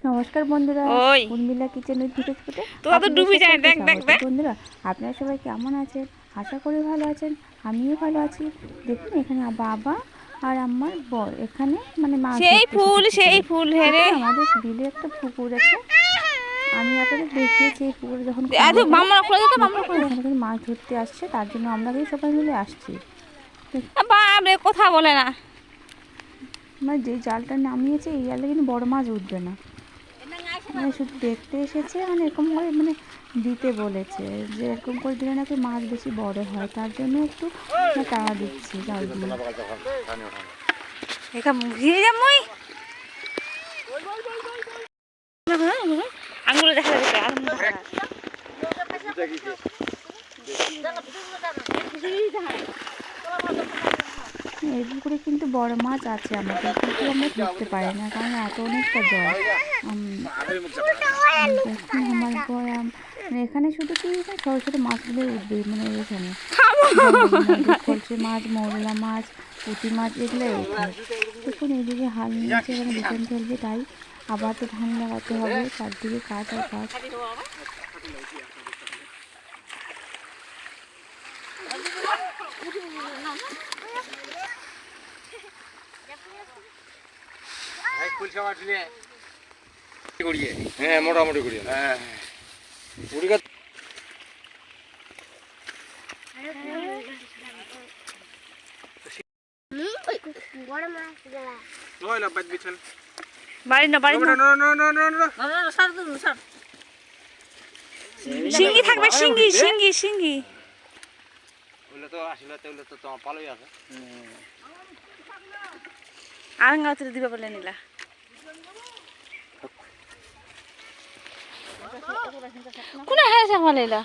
নমস্কার বন্ধুরা, Urmila kitchen with village ফুডে বন্ধুরা, আপনারা সবাই কেমন আছেন? আশা করি ভালো আছেন। আমিও ভালো আছি। দেখুন এখানে বাবা আর আমার বর এখানে মানে মাছ সেই ফুল হেরে আমাদের বিলে একটা পুকুর আছে। আমি আপনাদের দেখিয়েছি এই পুকুরে যখন মাছ ধরতে আসছে, তার জন্য আমরা সবাই মিলে আসছি। কথা বলে না, মানে যে জালটা নামিয়েছে এই জালে কিন্তু বড় মাছ উঠবে না, মানে শুধু দেখতে এসেছে, মানে এরকম করে মানে দিতে বলেছে যে এরকম করে দিলে নাকি মাছ বেশি বড় হয়, তার জন্য একটু টাকা দিচ্ছি জাল দিয়ে। আঙুলে দেখা যাচ্ছে এই পুকুরে কিন্তু বড় মাছ আছে আমাদের, কিন্তু আমরা ধরতে পারি না কারণ এত অনেকটা জল। আমার বর মানে এখানে শুধু কি ছোটো ছোটো মাছগুলো উঠবে, মানে এখানে কলসি মাছ, মৌরলা মাছ, পুঁটি মাছ এগুলোই উঠবে। দেখুন এইদিকে হাল নিয়েছে, এখানে বিছান চলবে, তাই আবার তো ধান লাগাতে হবে, চারদিকে কাজ আর কাজ। হ্যাঁ মোটামুটি করি, হ্যাঁ শিঙ্গি থাকবে, শিঙ্গি শিঙ্গি শিঙ্গি আরাঙ্গা দিবা বলে নিলা। কোন হেঁচে শাক ভালো এলা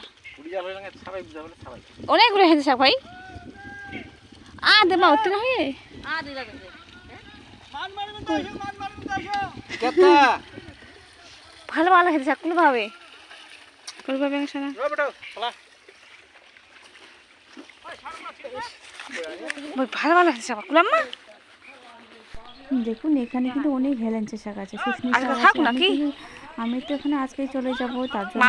অনেকগুলো হেঁচে শাক ভাই দে মা উঠতে না হয়ে ভালো ভালো হেঁচে শাক কোন ভাবে ভালো ভালো হেঁচে শাক মা। দেখুন এখানে কিন্তু অনেক হেলেঞ্চে শাক আছে, শুশনি শাক আছে। আমি তো এখানে আজকেই চলে যাবো, তার জন্য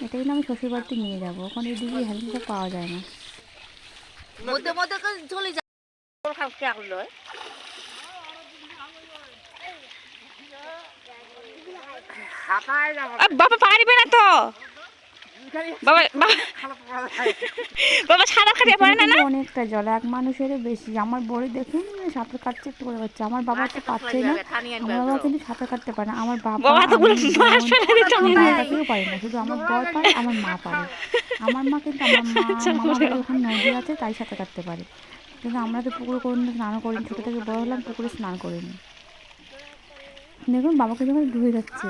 এটা কিন্তু আমি শ্বশুর বাড়িতে নিয়ে যাবো, ওখানে এদিকে হেলেঞ্চে শাক পাওয়া যায় না। বাবা পারবে না তো, অনেকটা জল, এক মানুষের বেশি। আমার বড়ি দেখুন সাঁতার কাটতে একটু করে পাচ্ছে, আমার বাবা তো পারছেই না। আমার বাবা কিন্তু সাঁতার কাটতে পারে না, আমার বাবা কেউ পারে না, শুধু আমার বর পারে, আমার মা পারে। আমার মা কিন্তু মামা বাড়ি ওখানে নদী আছে, তাই সাঁতার কাটতে পারে, কিন্তু আমরা তো পুকুরে কোনোদিন স্নান করিনি, ছোটো থেকে বড় হলাম পুকুরে স্নান করিনি। দেখুন বাবাকে যখন ডুবে যাচ্ছে।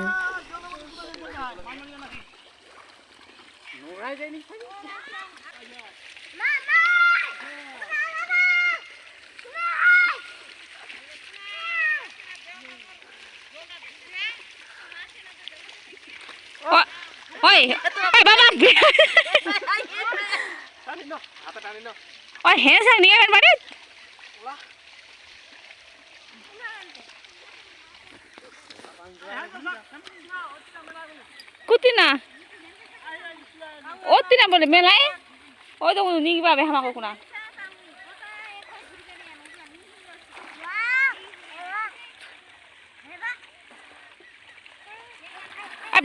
কুতিনা ওতিনা বলে মেলায় ওই তো নিকি পাবে হামাকে কোনা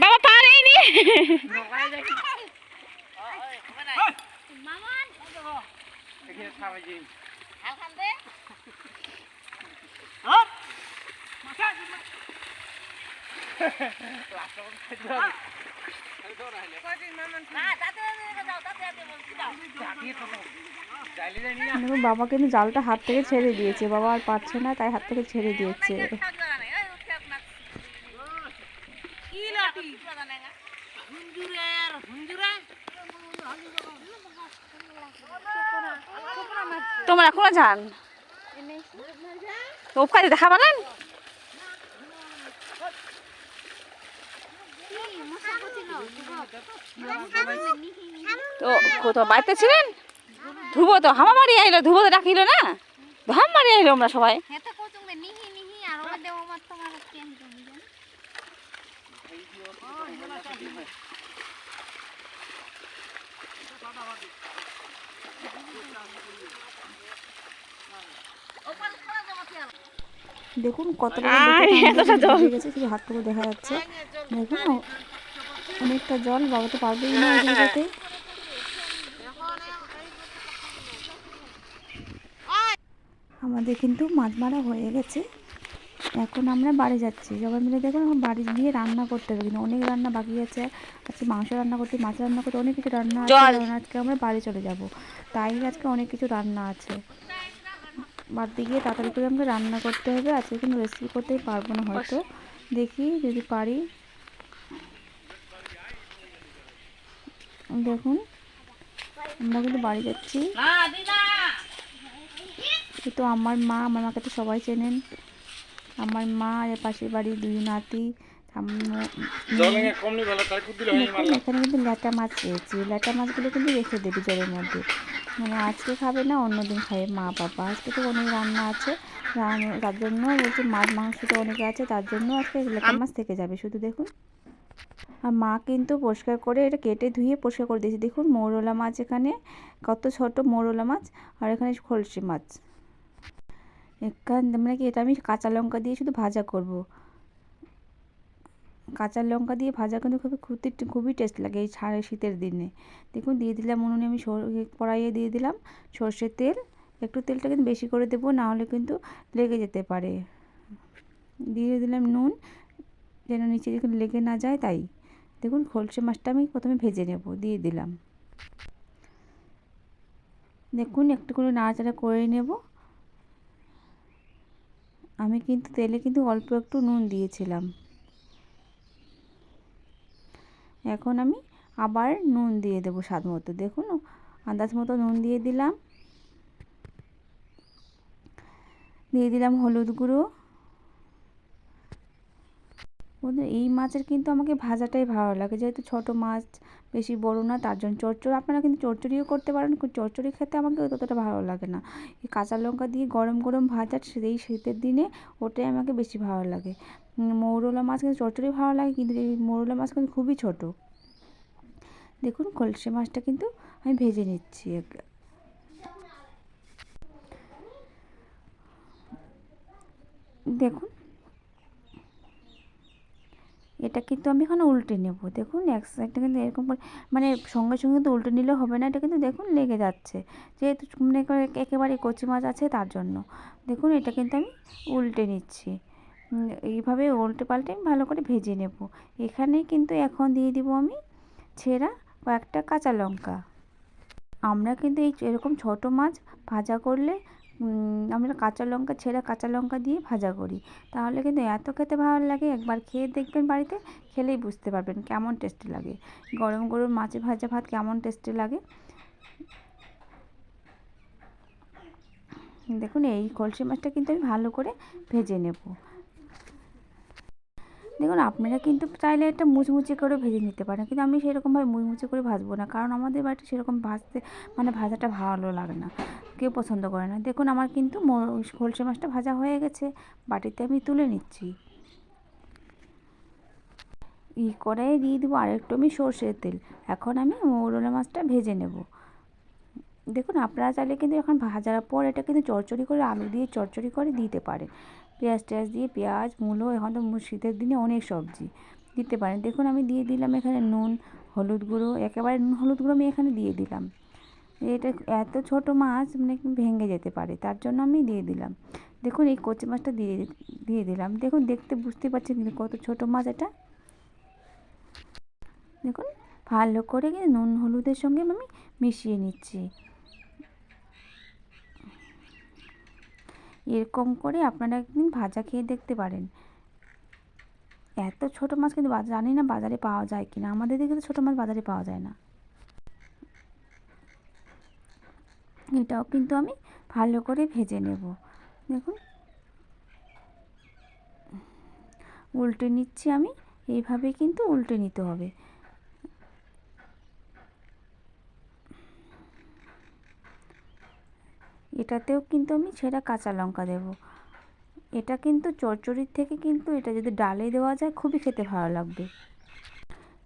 বাবা পারেই নি বাবা কিন্তু জালটা হাত থেকে ছেড়ে দিয়েছে, বাবা আর পারছে না, তাই হাত থেকে ছেড়ে দিয়েছে। তোমরা কোন যান ওখানে দেখা পালেন তো কোথাও বাড়িতে ছিলেন? ধ্রুব তো হামা মারি আইলো, ধ্রুব তো ডাকিল না, হাম মারি আইলো আমরা সবাই। দেখুন কতটা গেছে, শুধু হাতটুকু দেখা যাচ্ছে। দেখুন অনেকটা জল, বাবা তো পারবেই না যেতে। আমাদের কিন্তু মাছ মারা হয়ে গেছে, এখন আমরা বাড়ি যাচ্ছি সবাই মিলে। দেখুন এখন বাড়ি গিয়ে রান্না করতে হবে, কিন্তু অনেক রান্না বাকি আছে। আজকে মাংস রান্না করতে, মাছ রান্না করতে, অনেক কিছু রান্না আছে। কারণ আজকে আমরা বাড়ি চলে যাব, তাই আজকে অনেক কিছু রান্না আছে। বাড়িতে গিয়ে তাড়াতাড়ি করে আমাকে রান্না করতে হবে। আজকে কোনো রেসিপি করতেই পারবো না, হয়তো দেখি যদি পারি। দেখুন আমরা কিন্তু বাড়ি যাচ্ছি। তো আমার মাকে তো সবাই চেনেন। আমার মা আর পাশের বাড়ির দুই নাতি। এখানে কিন্তু ল্যাটা মাছ পেয়েছি, ল্যাটা মাছগুলো কিন্তু রেখে দেবে জলের মধ্যে, মানে আজকে খাবে না, অন্যদিন খাবে মা বাবা। আজকে তো অনেক রান্না আছে, তার জন্য বলছি মাছ মাংস তো অনেকে আছে, তার জন্য আজকে ল্যাটা মাছ থেকে যাবে শুধু। দেখুন আর মা কিন্তু পরিষ্কার করে এটা কেটে ধুয়ে পরিষ্কার করে দিয়েছে। দেখুন মৌরলা মাছ, এখানে কত ছোট মৌরলা মাছ, আর এখানে খলসি মাছ। মানে কি এটা আমি কাঁচা লঙ্কা দিয়ে শুধু ভাজা করব। কাঁচা লঙ্কা দিয়ে ভাজা কিন্তু খুবই টেস্ট লাগে এই শীতের দিনে। দেখুন দিয়ে দিলাম উনুনে, আমি কড়াইয়ে দিয়ে দিলাম সর্ষের তেল। একটু তেলটা কিন্তু বেশি করে দেবো, না হলে কিন্তু লেগে যেতে পারে। দিয়ে দিলাম নুন, যেন নিচে দেখুন লেগে না যায় তাই। দেখুন খলসে মাছটা আমি প্রথমে ভেজে নেব, দিয়ে দিলাম। দেখুন একটু করে নাড়াচাড়া করে নেব। আমি কিন্তু তেলে কিন্তু অল্প একটু নুন দিয়েছিলাম, এখন আমি আবার নুন দিয়ে দেবো স্বাদ মতো। দেখুন আন্দাজ মতো নুন দিয়ে দিলাম, দিয়ে দিলাম হলুদ গুঁড়ো। এই মাছের কিন্তু আমাকে ভাজাটাই ভালো লাগে, যেহেতু ছোটো মাছ, বেশি বড় না, তার জন্য চচ্চড়ি আপনারা কিন্তু চচ্চড়িও করতে পারেন। চচ্চড়ি খেতে আমাকে ততটা ভালো লাগে না, এই কাঁচা লঙ্কা দিয়ে গরম গরম ভাজা সেই শীতের দিনে ওটাই আমাকে বেশি ভালো লাগে। মৌরলা মাছ কিন্তু চচ্চড়ি ভালো লাগে, কিন্তু এই মৌরলা মাছ কিন্তু খুবই ছোট। দেখুন খলসে মাছটা কিন্তু আমি ভেজে নিচ্ছি। দেখুন এটা কিন্তু আমি এখন উল্টে নেব। দেখুন এক সাইডটা কিন্তু এরকম মানে সঙ্গে সঙ্গে কিন্তু উল্টে নিলেও হবে না, এটা কিন্তু দেখুন লেগে যাচ্ছে, যেহেতু মানে একেবারে কচি মাছ আছে তার জন্য। দেখুন এটা কিন্তু আমি উল্টে নিচ্ছি, এইভাবে উল্টে পাল্টে আমি ভালো করে ভেজে নেব। এখানেই কিন্তু এখন দিয়ে দিব আমি ছেঁড়া কয়েকটা কাঁচা লঙ্কা। আমরা কিন্তু এরকম ছোট মাছ ভাজা করলে আমরা ছেঁড়া কাঁচা লঙ্কা দিয়ে ভাজা করি, তাহলে কিন্তু এত খেতে ভালো লাগে। একবার খেয়ে দেখবেন, বাড়িতে খেলেই বুঝতে পারবেন কেমন টেস্টি লাগে। গরম গরম মাছে ভাজা ভাত কেমন টেস্টি লাগে। দেখুন এই কলসি মাছটা কিন্তু আমি ভালো করে ভেজে নেব। দেখুন আপনারা কিন্তু চাইলে এটা মুচমুচে করে ভেজে নিতে পারেন, কিন্তু আমি সেরকমভাবে মুচমুচে করে ভাজবো না, কারণ আমাদের বাড়িতে সেরকম মানে ভাজাটা ভালো লাগে না, কেউ পছন্দ করে না। দেখুন আমার কিন্তু খলসে মাছটা ভাজা হয়ে গেছে, বাটিতে আমি তুলে নিচ্ছি। কড়াইয়ে দিয়ে দেবো আরেকটু আমি সর্ষের তেল। এখন আমি মৌরলা মাছটা ভেজে নেব। দেখুন আপনারা চাইলে কিন্তু এখন ভাজার পর এটা কিন্তু চচ্চড়ি করে, আলু দিয়ে চচ্চড়ি করে দিতে পারেন, পেঁয়াজ টেয়াজ দিয়ে, পেঁয়াজ মূলো, এখন তো শীতের দিনে অনেক সবজি দিতে পারেন। দেখুন আমি দিয়ে দিলাম এখানে নুন, হলুদ গুঁড়ো, একেবারে নুন হলুদ গুঁড়ো আমি এখানে দিয়ে দিলাম। এটা এত ছোট মাছ মানে ভেঙে যেতে পারে, তার জন্য আমি দিয়ে দিলাম। দেখুন এই কচি মাছটা দিয়ে দিলাম। দেখুন দেখতে বুঝতে পারছেন কিন্তু কত ছোট মাছ এটা। দেখুন ভালো করে কিন্তু নুন হলুদের সঙ্গে আমি মিশিয়ে নিচ্ছি। এরকম করে আপনারা একদিন ভাজা খেয়ে দেখতে পারেন। এত ছোট মাছ কিন্তু জানি না বাজারে পাওয়া যায় কিনা, আমাদের দিকে তো ছোটো মাছ বাজারে পাওয়া যায় না। এটাও কিন্তু আমি ভালো করে ভেজে নেব। দেখুন উল্টে নিচ্ছি আমি, এইভাবে কিন্তু উল্টে নিতে হবে। এটাতেও কিন্তু আমি ছেঁড়া কাঁচা লঙ্কা দেব। এটা কিন্তু চচ্চড়ির থেকে কিন্তু এটা যদি ডালে দেওয়া যায় খুবই খেতে ভালো লাগবে।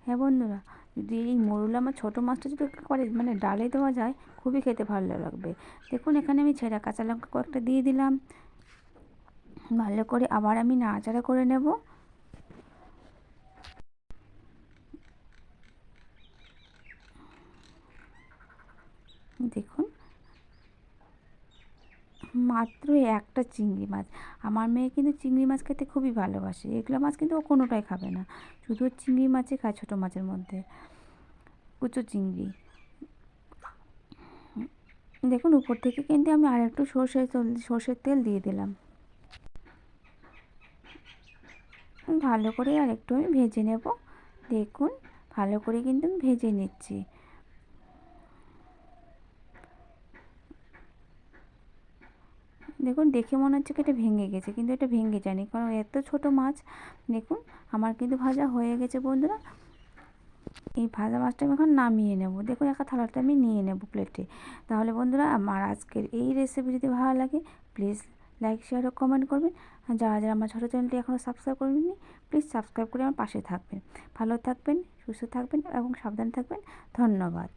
হ্যাঁ বন্ধুরা, যদি এই মরুলা মাছ ছোটো মাছটা যদি করে মানে ডালে দেওয়া যায় খুবই খেতে ভালো লাগবে। দেখুন এখানে আমি ছেঁড়া কাঁচা লঙ্কা কয়েকটা দিয়ে দিলাম, ভালো করে আবার আমি নাড়াচাড়া করে নেব। দেখুন মাত্র একটা চিংড়ি মাছ, আমার মেয়ে কিন্তু চিংড়ি মাছ খেতে খুবই ভালোবাসে, এগুলো মাছ কিন্তু ও কোনোটাই খাবে না, শুধু চিংড়ি মাছই খায়, ছোটো মাছের মধ্যে কুচো চিংড়ি। দেখুন উপর থেকে কিন্তু আমি আর একটু সর্ষের তেল দিয়ে দিলাম, ভালো করে আর একটু আমি ভেজে নেব। দেখুন ভালো করে কিন্তু আমি ভেজে নিচ্ছি। দেখুন দেখে মনে হচ্ছে কি এটা ভেঙে গেছে, কিন্তু এটা ভেঙে যায়নি, কারণ এত ছোট মাছ। দেখুন আমার কিন্তু ভাজা হয়ে গেছে বন্ধুরা। এই ভাজা মাছটা আমি এখন নামিয়ে নেব। দেখুন একটা থালাটা আমি নিয়ে নেব প্লেটে। তাহলে বন্ধুরা আমার আজকের এই রেসিপি যদি ভালো লাগে প্লিজ লাইক শেয়ার ও কমেন্ট করবেন। আর যারা যারা আমার ছোটো চ্যানেলটি এখনও সাবস্ক্রাইব করেননি প্লিজ সাবস্ক্রাইব করে আমার পাশে থাকবেন। ভালো থাকবেন, সুস্থ থাকবেন এবং সাবধানে থাকবেন। ধন্যবাদ।